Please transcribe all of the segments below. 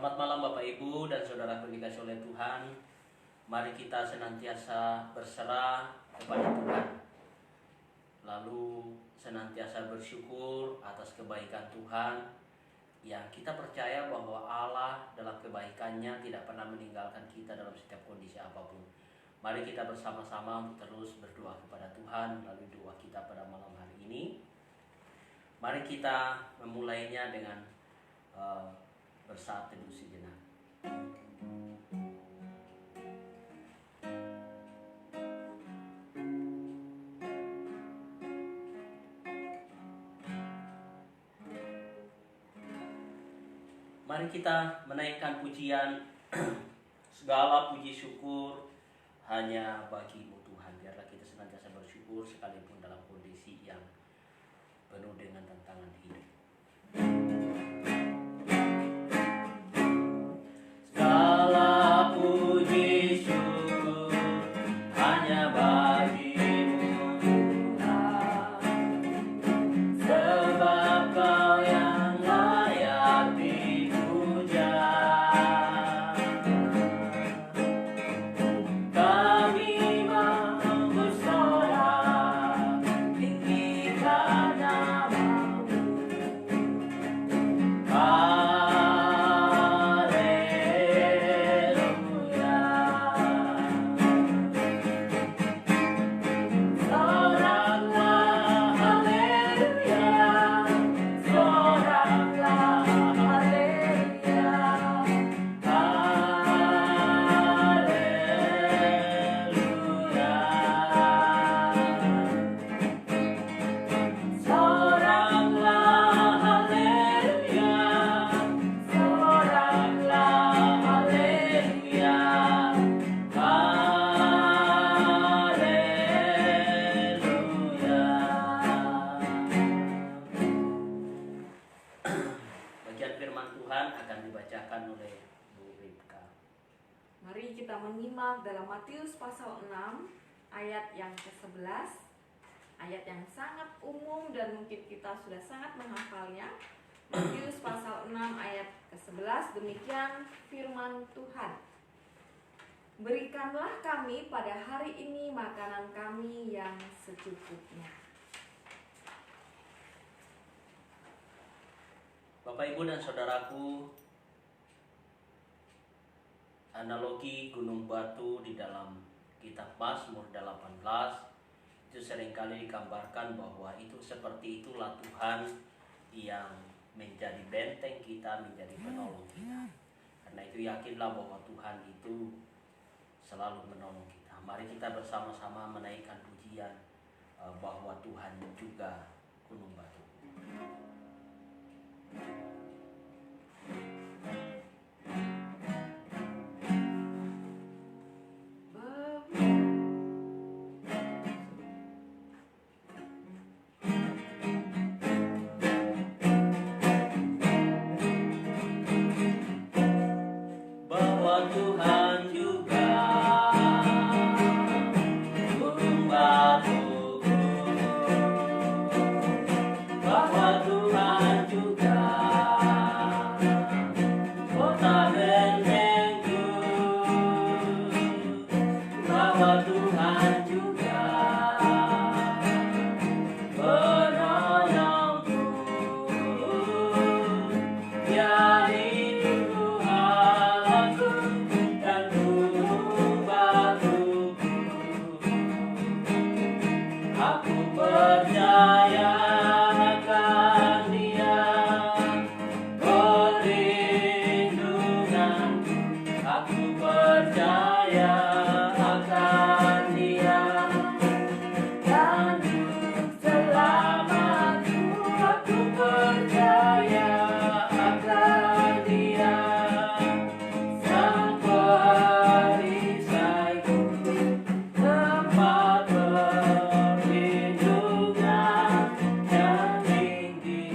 Selamat malam Bapak Ibu dan saudara dikasih oleh Tuhan. Mari kita senantiasa berserah kepada Tuhan, lalu senantiasa bersyukur atas kebaikan Tuhan, yang kita percaya bahwa Allah dalam kebaikannya tidak pernah meninggalkan kita dalam setiap kondisi apapun. Mari kita bersama-sama untuk terus berdoa kepada Tuhan melalui doa kita pada malam hari ini. Mari kita memulainya dengan bersaat teduh sejenak. Mari kita menaikkan pujian, segala puji syukur hanya bagi-Mu Tuhan. Biarlah kita senantiasa bersyukur sekalipun dalam kondisi yang penuh dengan tantangan hidup. Segala puji syukur hanya bagi-Mu Tuhan, sebab Kau yang layak dipuja. Kami mau bersorak tinggikan nama-Mu. Bagian firman Tuhan akan dibacakan oleh Bu Ripka. Mari kita menyimak dalam Matius pasal 6 ayat yang ke-11, ayat yang sangat umum dan mungkin kita sudah sangat menghafalnya. Matius pasal 6 ayat ke-11, demikian firman Tuhan. Berikanlah kami pada hari ini makanan kami yang secukupnya. Bapak, Ibu, dan Saudaraku, analogi gunung batu di dalam kitab Mazmur 18 itu seringkali digambarkan bahwa itu seperti itulah Tuhan yang menjadi benteng kita, menjadi penolong kita. Karena itu yakinlah bahwa Tuhan itu selalu menolong kita. Mari kita bersama-sama menaikkan pujian bahwa Tuhan juga gunung batu. Bahwa Tuhan juga gunung batuku, bahwa Tuhan juga kota bentengku, bahwa Tuhan juga penolongku. Dia itu Allahku dan gunung batuku. Aku percaya akan Dia, perlindunganku. Aku percaya akan Dia dan juru selamatku. Aku percaya akan Dia, sang perisaiku, tempat perlindungan yang tinggi.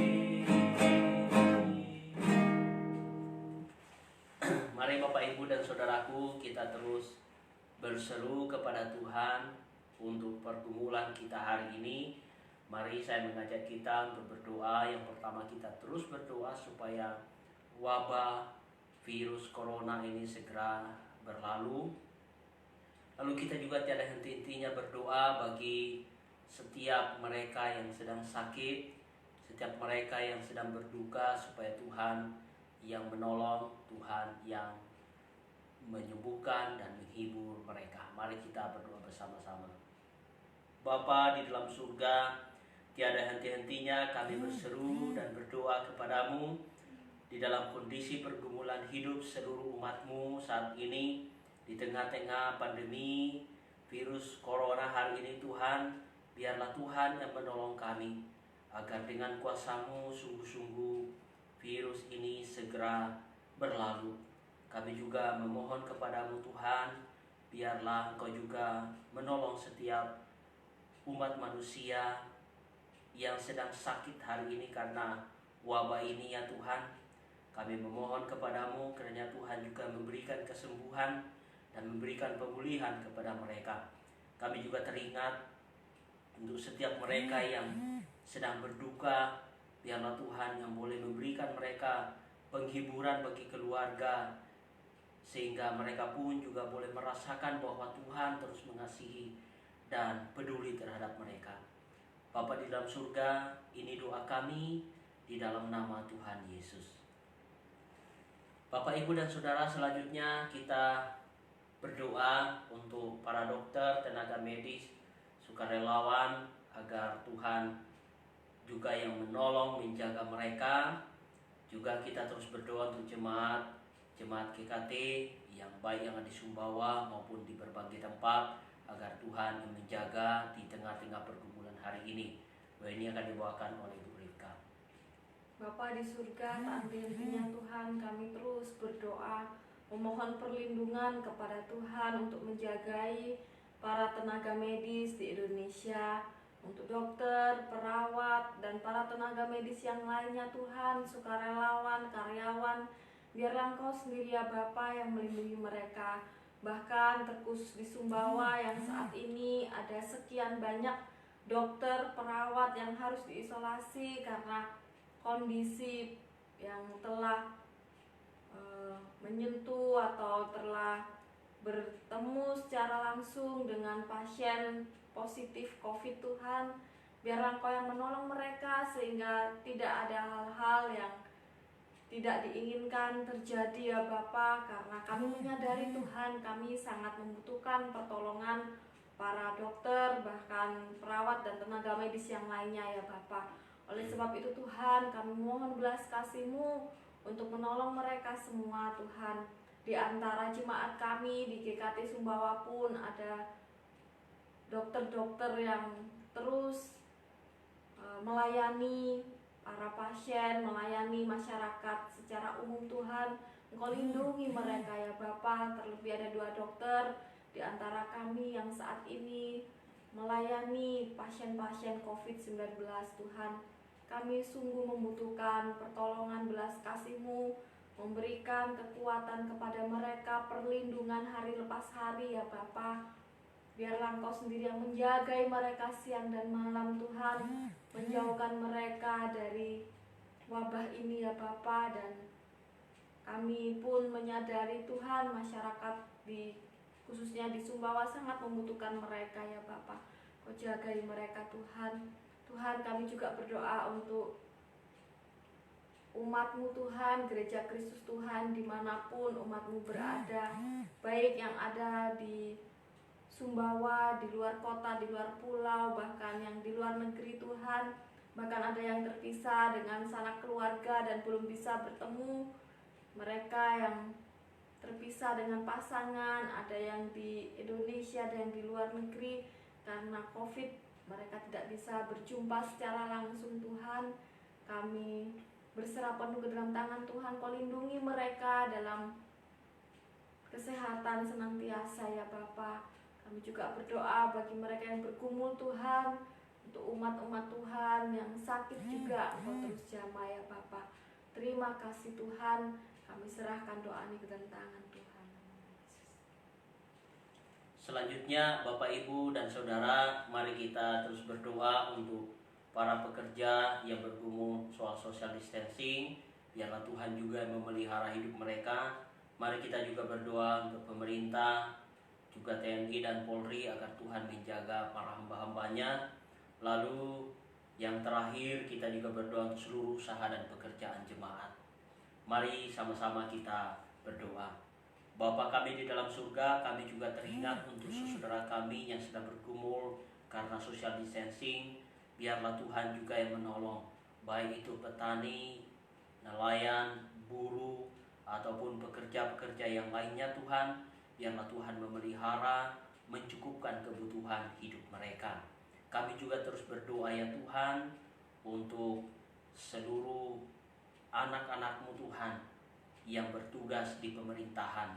Mari Bapak, Ibu, dan Saudaraku, kita terus berseru kepada Tuhan untuk pergumulan kita hari ini. Mari saya mengajak kita untuk berdoa. Yang pertama, kita terus berdoa supaya wabah virus corona ini segera berlalu. Lalu kita juga tiada henti-hentinya berdoa bagi setiap mereka yang sedang sakit, setiap mereka yang sedang berduka, supaya Tuhan yang menolong, Tuhan yang menyembuhkan dan menghibur mereka. Mari kita berdoa bersama-sama. Bapa di dalam surga, tiada henti-hentinya kami berseru dan berdoa kepadamu di dalam kondisi pergumulan hidup seluruh umat-Mu saat ini, di tengah-tengah pandemi virus corona hari ini. Tuhan, biarlah Tuhan yang menolong kami, agar dengan kuasa-Mu sungguh-sungguh virus ini segera berlalu. Kami juga memohon kepadamu Tuhan, biarlah Engkau juga menolong setiap umat manusia yang sedang sakit hari ini karena wabah ini ya Tuhan. Kami memohon kepadamu kiranya Tuhan juga memberikan kesembuhan dan memberikan pemulihan kepada mereka. Kami juga teringat untuk setiap mereka yang sedang berduka, biarlah Tuhan yang boleh memberikan mereka penghiburan bagi keluarga, sehingga mereka pun juga boleh merasakan bahwa Tuhan terus mengasihi dan peduli terhadap mereka. Bapa di dalam surga, ini doa kami di dalam nama Tuhan Yesus. Bapak, Ibu, dan Saudara, selanjutnya kita berdoa untuk para dokter, tenaga medis, sukarelawan, agar Tuhan juga yang menolong, menjaga mereka. Juga kita terus berdoa untuk jemaat GKT yang baik yang ada di Sumbawa maupun di berbagai tempat, agar Tuhan yang menjaga di tengah-tengah pergumulan hari ini. Doa ini akan dibawakan oleh Ibu Rika. Bapa di surga, tak henti-hentinya Tuhan, kami terus berdoa memohon perlindungan kepada Tuhan untuk menjagai para tenaga medis di Indonesia, untuk dokter, perawat, dan para tenaga medis yang lainnya Tuhan, sukarelawan, karyawan. Biarlah Engkau sendiri ya Bapa yang melindungi mereka. Bahkan terkhusus di Sumbawa yang saat ini ada sekian banyak dokter, perawat yang harus diisolasi karena kondisi yang telah menyentuh atau telah bertemu secara langsung dengan pasien positif COVID. Tuhan, biarlah Engkau yang menolong mereka sehingga tidak ada hal-hal yang tidak diinginkan terjadi ya Bapa, karena kami menyadari Tuhan, kami sangat membutuhkan pertolongan para dokter, bahkan perawat dan tenaga medis yang lainnya ya Bapa. Oleh sebab itu Tuhan, kami mohon belas kasih-Mu untuk menolong mereka semua Tuhan. Di antara jemaat kami di GKT Sumbawa pun ada dokter-dokter yang terus melayani para pasien, melayani masyarakat secara umum. Tuhan, Engkau lindungi mereka ya Bapa. Terlebih ada 2 dokter di antara kami yang saat ini melayani pasien-pasien COVID-19 Tuhan. Kami sungguh membutuhkan pertolongan belas kasih-Mu, memberikan kekuatan kepada mereka, perlindungan hari lepas hari ya Bapa. Biarlah Engkau sendiri yang menjagai mereka siang dan malam Tuhan, menjauhkan mereka dari wabah ini ya Bapa. Dan kami pun menyadari Tuhan, masyarakat khususnya di Sumbawa sangat membutuhkan mereka ya Bapa. Kau jagai mereka Tuhan. Tuhan, kami juga berdoa untuk umat-Mu Tuhan, Gereja Kristus Tuhan, dimanapun umat-Mu berada, baik yang ada di Sumbawa, di luar kota, di luar pulau, bahkan yang di luar negeri Tuhan. Bahkan ada yang terpisah dengan sanak keluarga dan belum bisa bertemu. Mereka yang terpisah dengan pasangan, ada yang di Indonesia dan di luar negeri karena COVID. Mereka tidak bisa berjumpa secara langsung Tuhan. Kami berserah penuh ke dalam tangan Tuhan. Kau lindungi mereka dalam kesehatan senantiasa ya Bapa. Kami juga berdoa bagi mereka yang bergumul Tuhan, untuk umat-umat Tuhan yang sakit juga Engkau terus jamah ya Bapa. Terima kasih Tuhan. Kami serahkan doa ini ke dalam tangan Tuhan. Selanjutnya Bapak, Ibu, dan Saudara, mari kita terus berdoa untuk para pekerja yang bergumul soal social distancing, biarlah Tuhan juga memelihara hidup mereka. Mari kita juga berdoa untuk pemerintah, juga TNI dan Polri, agar Tuhan menjaga para hamba-hambanya. Lalu yang terakhir, kita juga berdoa untuk seluruh usaha dan pekerjaan jemaat. Mari sama-sama kita berdoa. Bapa kami di dalam surga, kami juga teringat untuk saudara kami yang sedang bergumul karena social distancing. Biarlah Tuhan juga yang menolong, baik itu petani, nelayan, buruh, ataupun pekerja-pekerja yang lainnya Tuhan. Biarlah Tuhan memelihara, mencukupkan kebutuhan hidup mereka. Kami juga terus berdoa ya Tuhan untuk seluruh anak-anak-Mu Tuhan yang bertugas di pemerintahan.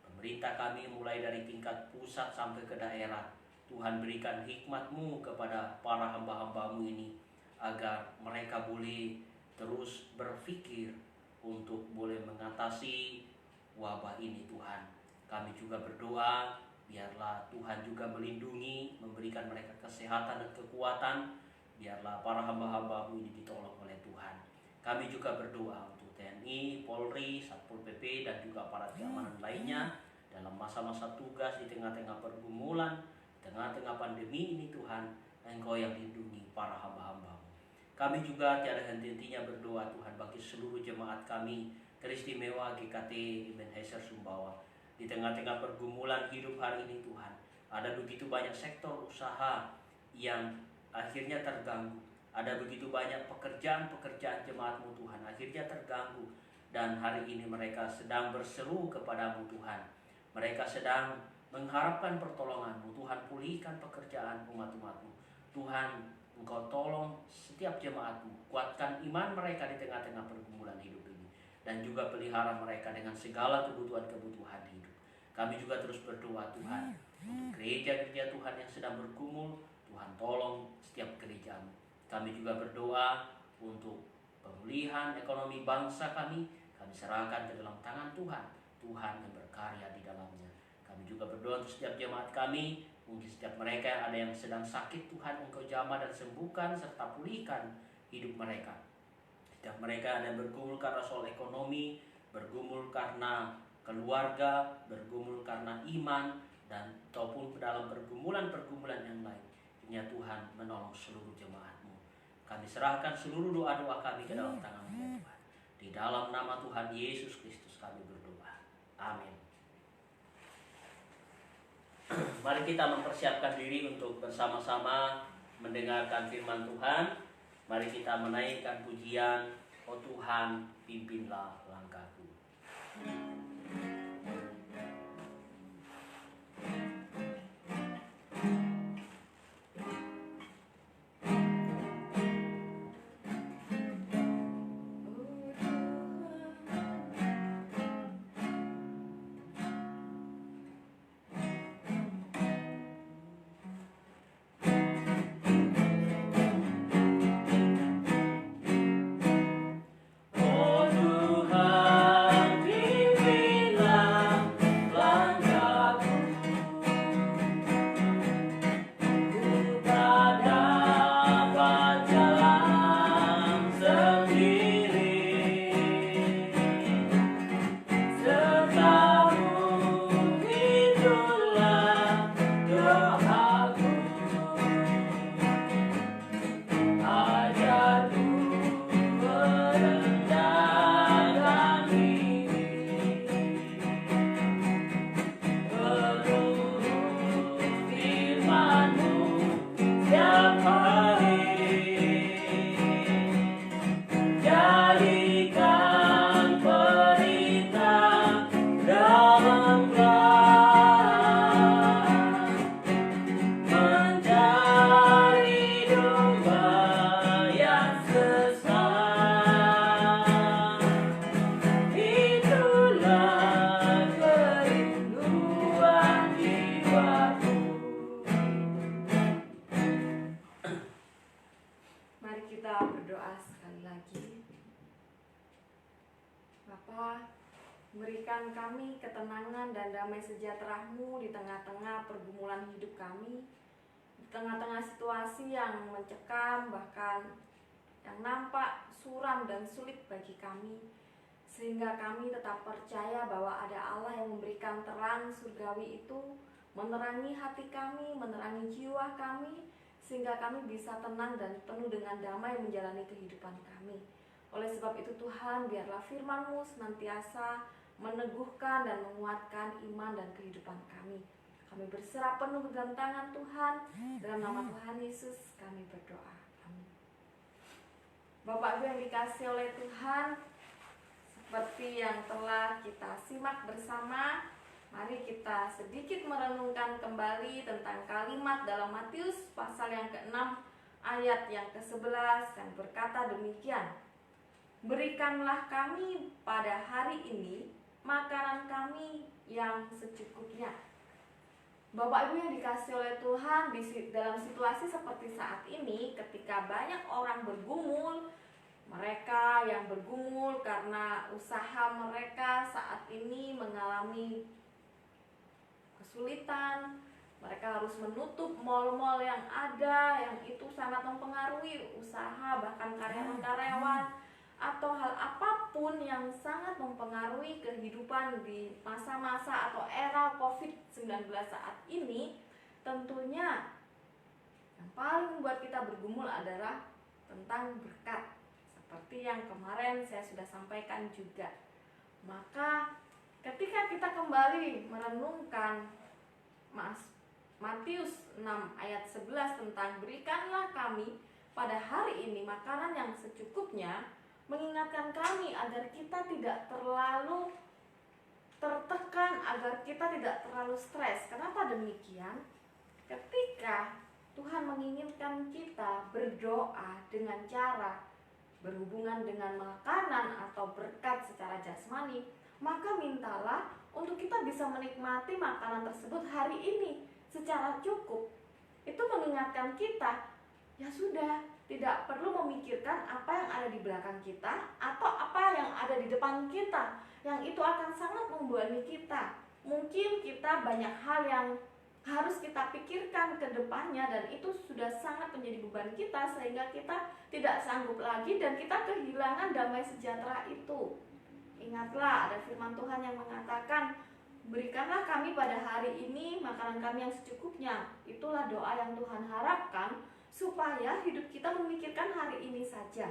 Pemerintah kami mulai dari tingkat pusat sampai ke daerah. Tuhan berikan hikmat-Mu kepada para hamba-hamba-Mu ini, agar mereka boleh terus berpikir untuk boleh mengatasi wabah ini Tuhan. Kami juga berdoa, biarlah Tuhan juga melindungi, memberikan mereka kesehatan dan kekuatan. Biarlah para hamba-hamba-Mu ini ditolong oleh Tuhan. Kami juga berdoa untuk TNI, Polri, Satpol PP, dan juga aparat keamanan lainnya dalam masa-masa tugas di tengah-tengah pergumulan, tengah-tengah pandemi ini Tuhan. Engkau yang lindungi para hamba-hamba-Mu. Kami juga tiada henti-hentinya berdoa Tuhan bagi seluruh jemaat kami teristimewa GKT Ebenezer Sumbawa. Di tengah-tengah pergumulan hidup hari ini Tuhan, ada begitu banyak sektor usaha yang akhirnya terganggu. Ada begitu banyak pekerjaan-pekerjaan jemaat-Mu Tuhan akhirnya terganggu. Dan hari ini mereka sedang berseru kepada-Mu Tuhan. Mereka sedang mengharapkan pertolongan-Mu Tuhan. Pulihkan pekerjaan umat-umat-Mu Tuhan. Engkau tolong setiap jemaat-Mu, kuatkan iman mereka di tengah-tengah pergumulan hidup ini, dan juga pelihara mereka dengan segala kebutuhan-kebutuhan hidup. Kami juga terus berdoa Tuhan untuk gereja-gereja Tuhan yang sedang bergumul. Tuhan tolong setiap gereja-Mu. Kami juga berdoa untuk pemulihan ekonomi bangsa kami. Kami serahkan ke dalam tangan Tuhan. Tuhan yang berkarya di dalamnya. Kami juga berdoa untuk setiap jemaat kami. Mungkin setiap mereka yang ada yang sedang sakit, Tuhan Engkau jamah dan sembuhkan serta pulihkan hidup mereka. Setiap mereka ada yang bergumul karena soal ekonomi, bergumul karena keluarga, bergumul karena iman, dan ataupun dalam pergumulan-pergumulan yang lain. Kiranya Tuhan menolong seluruh jemaat-Mu. Kami serahkan seluruh doa-doa kami ke dalam tangan-Mu ya Tuhan. Di dalam nama Tuhan Yesus Kristus kami berdoa. Amin. Mari kita mempersiapkan diri untuk bersama-sama mendengarkan firman Tuhan. Mari kita menaikkan pujian, oh Tuhan, pimpinlah langkahku. Berikan kami ketenangan dan damai sejahtera-Mu di tengah-tengah pergumulan hidup kami, di tengah-tengah situasi yang mencekam, bahkan yang nampak suram dan sulit bagi kami, sehingga kami tetap percaya bahwa ada Allah yang memberikan terang surgawi itu menerangi hati kami, menerangi jiwa kami, sehingga kami bisa tenang dan penuh dengan damai menjalani kehidupan kami. Oleh sebab itu Tuhan, biarlah firman-Mu senantiasa meneguhkan dan menguatkan iman dan kehidupan kami. Kami berserah penuh dalam tangan Tuhan. Dalam nama Tuhan Yesus kami berdoa. Amin. Bapak Ibu yang dikasihi oleh Tuhan, seperti yang telah kita simak bersama, mari kita sedikit merenungkan kembali tentang kalimat dalam Matius pasal yang ke-6 ayat yang ke-11 yang berkata demikian. Berikanlah kami pada hari ini makanan kami yang secukupnya. Bapak Ibu yang dikasihi oleh Tuhan, dalam situasi seperti saat ini, ketika banyak orang bergumul, mereka yang bergumul karena usaha mereka saat ini mengalami kesulitan, mereka harus menutup mal-mal yang ada, yang itu sangat mempengaruhi usaha bahkan karyawan-karyawan, atau hal apapun yang sangat mempengaruhi kehidupan di masa-masa atau era COVID-19 saat ini. Tentunya yang paling membuat kita bergumul adalah tentang berkat, seperti yang kemarin saya sudah sampaikan juga. Maka ketika kita kembali merenungkan Matius 6 ayat 11 tentang berikanlah kami pada hari ini makanan yang secukupnya, mengingatkan kami agar kita tidak terlalu tertekan, agar kita tidak terlalu stres. Kenapa demikian? Ketika Tuhan menginginkan kita berdoa dengan cara berhubungan dengan makanan atau berkat secara jasmani, maka mintalah untuk kita bisa menikmati makanan tersebut hari ini secara cukup. Itu mengingatkan kita, ya sudah, tidak perlu memikirkan apa yang ada di belakang kita atau apa yang ada di depan kita, yang itu akan sangat membebani kita. Mungkin kita banyak hal yang harus kita pikirkan ke depannya, dan itu sudah sangat menjadi beban kita sehingga kita tidak sanggup lagi dan kita kehilangan damai sejahtera itu. Ingatlah, ada firman Tuhan yang mengatakan, berikanlah kami pada hari ini makanan kami yang secukupnya. Itulah doa yang Tuhan harapkan, supaya hidup kita memikirkan hari ini saja.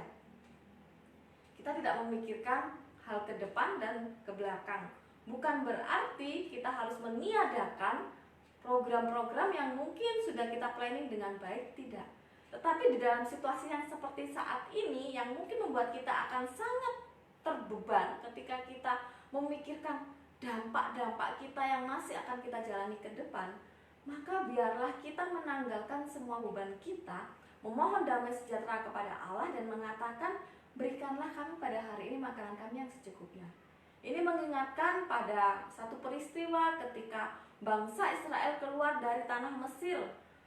Kita tidak memikirkan hal ke depan dan ke belakang. Bukan berarti kita harus meniadakan program-program yang mungkin sudah kita planning dengan baik, tidak. Tetapi di dalam situasi yang seperti saat ini, yang mungkin membuat kita akan sangat terbeban ketika kita memikirkan dampak-dampak kita yang masih akan kita jalani ke depan, maka biarlah kita menanggalkan semua beban kita, memohon damai sejahtera kepada Allah dan mengatakan, berikanlah kami pada hari ini makanan kami yang secukupnya. Ini mengingatkan pada satu peristiwa ketika bangsa Israel keluar dari tanah Mesir,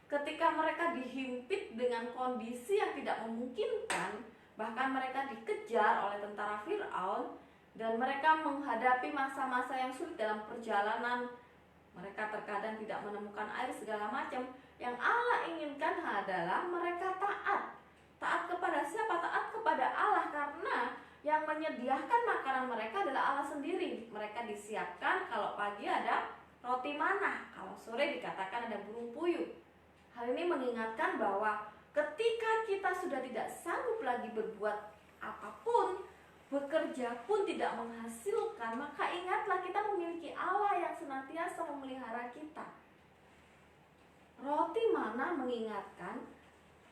ketika mereka dihimpit dengan kondisi yang tidak memungkinkan, bahkan mereka dikejar oleh tentara Firaun, dan mereka menghadapi masa-masa yang sulit dalam perjalanan. Mereka terkadang tidak menemukan air segala macam. Yang Allah inginkan adalah mereka taat. Taat kepada siapa? Taat kepada Allah, karena yang menyediakan makanan mereka adalah Allah sendiri. Mereka disiapkan, kalau pagi ada roti manah, kalau sore dikatakan ada burung puyuh. Hal ini mengingatkan bahwa ketika kita sudah tidak sanggup lagi berbuat apapun, bekerja pun tidak menghasilkan, maka ingatlah kita memiliki Allah yang senantiasa memelihara kita. Roti manah mengingatkan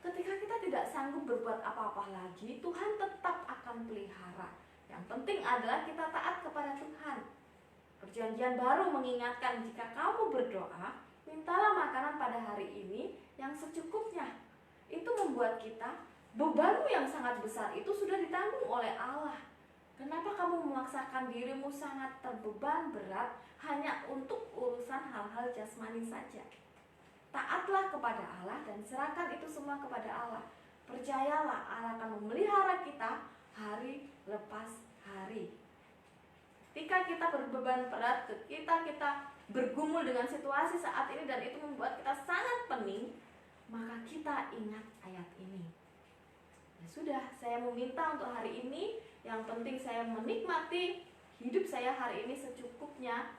ketika kita tidak sanggup berbuat apa-apa lagi, Tuhan tetap akan pelihara. Yang penting adalah kita taat kepada Tuhan. Perjanjian baru mengingatkan, jika kamu berdoa, mintalah makanan pada hari ini yang secukupnya. Itu membuat kita, bebanmu yang sangat besar itu sudah ditanggung oleh Allah. Kenapa kamu memaksakan dirimu sangat terbeban berat hanya untuk urusan hal-hal jasmani saja? Taatlah kepada Allah dan serahkan itu semua kepada Allah. Percayalah, Allah akan memelihara kita hari lepas hari. Ketika kita berbeban berat, ketika kita bergumul dengan situasi saat ini dan itu membuat kita sangat pening, maka kita ingat ayat ini. Ya sudah, saya meminta untuk hari ini, yang penting saya menikmati hidup saya hari ini secukupnya,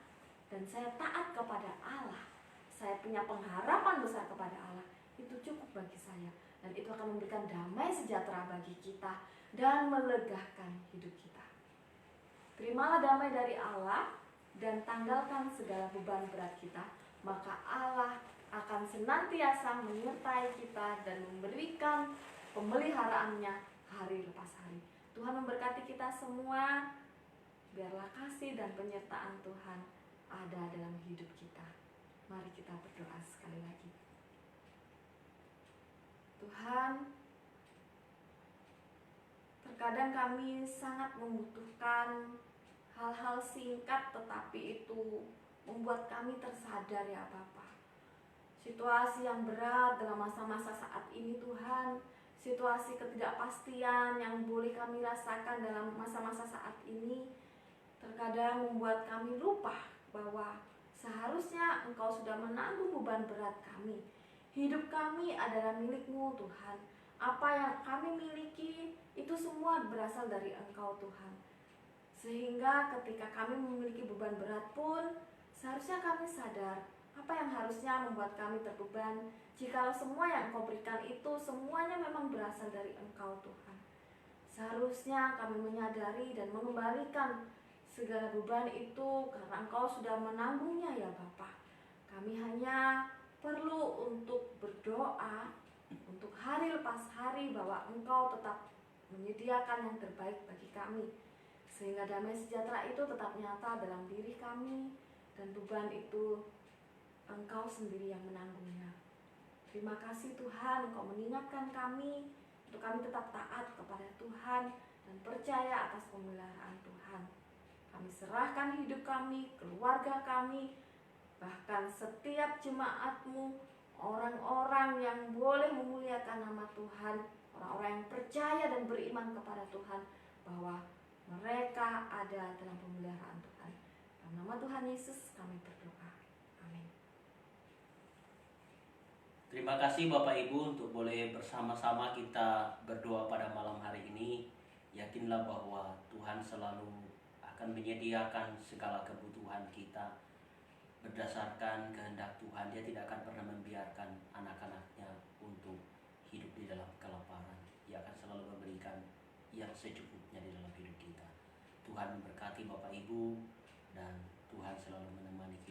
dan saya taat kepada Allah. Saya punya pengharapan besar kepada Allah. Itu cukup bagi saya, dan itu akan memberikan damai sejahtera bagi kita dan melegakan hidup kita. Terimalah damai dari Allah dan tanggalkan segala beban berat kita, maka Allah akan senantiasa menyertai kita dan memberikan pemeliharaannya hari lepas hari. Tuhan memberkati kita semua. Biarlah kasih dan penyertaan Tuhan ada dalam hidup kita. Mari kita berdoa sekali lagi. Tuhan, terkadang kami sangat membutuhkan hal-hal singkat, tetapi itu membuat kami tersadar ya Bapa. Situasi yang berat dalam masa-masa saat ini Tuhan, situasi ketidakpastian yang boleh kami rasakan dalam masa-masa saat ini, terkadang membuat kami lupa bahwa seharusnya Engkau sudah menanggung beban berat kami. Hidup kami adalah milik-Mu Tuhan. Apa yang kami miliki itu semua berasal dari Engkau Tuhan. Sehingga ketika kami memiliki beban berat pun, seharusnya kami sadar apa yang harusnya membuat kami terbeban. Jikalau semua yang Engkau berikan itu semuanya memang berasal dari Engkau Tuhan. Seharusnya kami menyadari dan mengembalikan segala beban itu karena Engkau sudah menanggungnya ya Bapa. Kami hanya perlu untuk berdoa untuk hari lepas hari bahwa Engkau tetap menyediakan yang terbaik bagi kami, sehingga damai sejahtera itu tetap nyata dalam diri kami, dan beban itu Engkau sendiri yang menanggungnya. Terima kasih Tuhan, Engkau mengingatkan kami untuk kami tetap taat kepada Tuhan dan percaya atas pemeliharaan Tuhan. Kami serahkan hidup kami, keluarga kami, bahkan setiap jemaat-Mu, orang-orang yang boleh memuliakan nama Tuhan, orang-orang yang percaya dan beriman kepada Tuhan, bahwa mereka ada dalam pemeliharaan Tuhan. Dalam nama Tuhan Yesus kami berdoa. Amin. Terima kasih Bapak Ibu untuk boleh bersama-sama kita berdoa pada malam hari ini. Yakinlah bahwa Tuhan selalu akan menyediakan segala kebutuhan kita berdasarkan kehendak Tuhan. Dia tidak akan pernah membiarkan anak-anaknya untuk hidup di dalam kelaparan. Dia akan selalu memberikan yang secukupnya di dalam hidup kita. Tuhan memberkati Bapak Ibu, dan Tuhan selalu menemani kita.